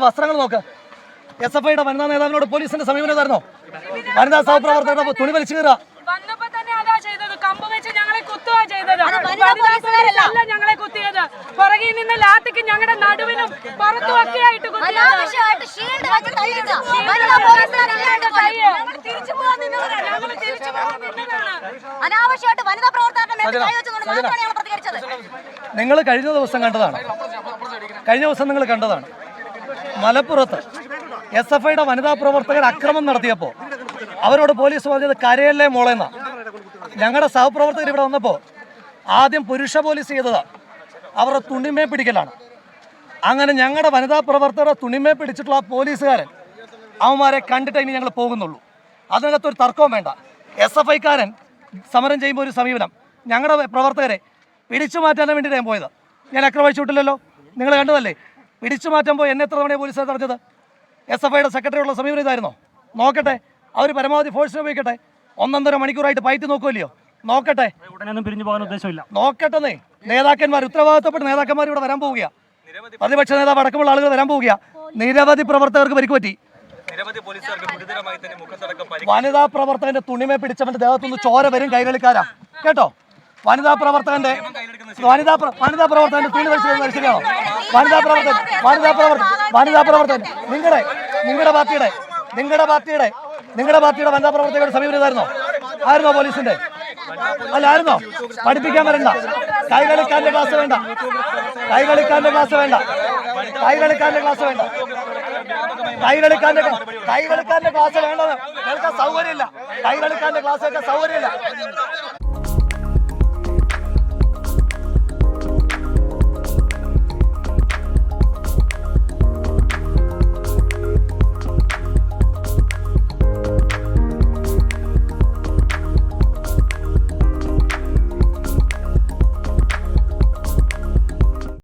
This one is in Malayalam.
വസ്ത്രങ്ങൾ നോക്ക്. SFIയുടെ വനിതാ നേതാവിനോട് പോലീസിന്റെ സമീപനമായിരുന്നോ? വനിതാ സഹപ്രവർത്തകരുടെ തുണി വലിച്ചു കയറുക. ഞങ്ങളെ കുത്തിയത് പുറകിൽ നിന്ന് ലാത്തിക്ക് ഞങ്ങളുടെ നടുവിനും പുറത്തുമൊക്കെയായിട്ട് നിങ്ങൾ കഴിഞ്ഞ ദിവസം നിങ്ങൾ കണ്ടതാണ് മലപ്പുറത്ത് SFIയുടെ വനിതാ പ്രവർത്തകർ അക്രമം നടത്തിയപ്പോൾ അവരോട് പോലീസ് പറഞ്ഞത് കരയല്ലേ മോളെന്ന. ഞങ്ങളുടെ സഹപ്രവർത്തകർ ഇവിടെ വന്നപ്പോൾ ആദ്യം പുരുഷ പോലീസ് ചെയ്തതാ അവരുടെ തുണിമേ പിടിക്കലാണ്. അങ്ങനെ ഞങ്ങളുടെ വനിതാ പ്രവർത്തകരെ തുണിമേ പിടിച്ചിട്ടുള്ള ആ പോലീസുകാരൻ അവന്മാരെ കണ്ടിട്ട് ഇനി ഞങ്ങൾ പോകുന്നുള്ളൂ. അതിനകത്തൊരു തർക്കവും വേണ്ട. SFIക്കാരൻ സമരം ചെയ്യുമ്പോൾ ഒരു സമീപനം ഞങ്ങളുടെ പ്രവർത്തകരെ പിടിച്ചു മാറ്റാൻ വേണ്ടിയിട്ട് ഞാൻ പോയത്. ഞാൻ ആക്രമിച്ചു വിട്ടില്ലല്ലോ, നിങ്ങൾ കണ്ടതല്ലേ. പിടിച്ചു മാറ്റുമ്പോൾ എന്നെ എത്ര തവണ പോലീസുകാർ തടഞ്ഞത്? SFIയുടെ സെക്രട്ടറിയുള്ള സമീപനം ഇതായിരുന്നോ? നോക്കട്ടെ, അവർ പരമാവധി ഫോഴ്സ് ഉപയോഗിക്കട്ടെ. 1.5 മണിക്കൂറായിട്ട് ഫൈറ്റ് നോക്കുമല്ലയോ? നോക്കട്ടെ, ഉടനെയൊന്നും പിരിഞ്ഞു പോകാൻ ഉദ്ദേശമില്ല. നോക്കട്ടെ. നേതാക്കന്മാർ, ഉത്തരവാദിത്തപ്പെട്ട നേതാക്കന്മാർ ഇവിടെ വരാൻ പോവുക. പ്രതിപക്ഷ നേതാവ് അടക്കമുള്ള ആളുകൾ വരാൻ പോവുക. നിരവധി പ്രവർത്തകർക്ക് പരിക്ക് പറ്റി. വനിതാ പ്രവർത്തകന്റെ തുണിമേ പിടിച്ചവന്റെ ദേഹത്തുനിന്ന് ചോര വരും. കൈകളിക്കാരാ കേട്ടോ. വനിതാ പ്രവർത്തകന്റെ തുണി വലിച്ചു ശരിയാണോ? വനിതാ പ്രവർത്തകൻ നിങ്ങളുടെ പാർട്ടിയുടെ വനിതാ പ്രവർത്തകരുടെ സമീപനം ആയിരുന്നോ പോലീസിന്റെ? ആയിരുന്നോ? പഠിപ്പിക്കാൻ വരണ്ട. കൈകളിക്കാരന്റെ ക്ലാസ് വേണ്ട. കൈകളിക്കാരന്റെ ക്ലാസ് വേണ്ട. കേൾക്കാൻ സൗകര്യമില്ല. കൈകളിക്കാരന്റെ ക്ലാസ് കേൾക്കാൻ സൗകര്യമില്ല.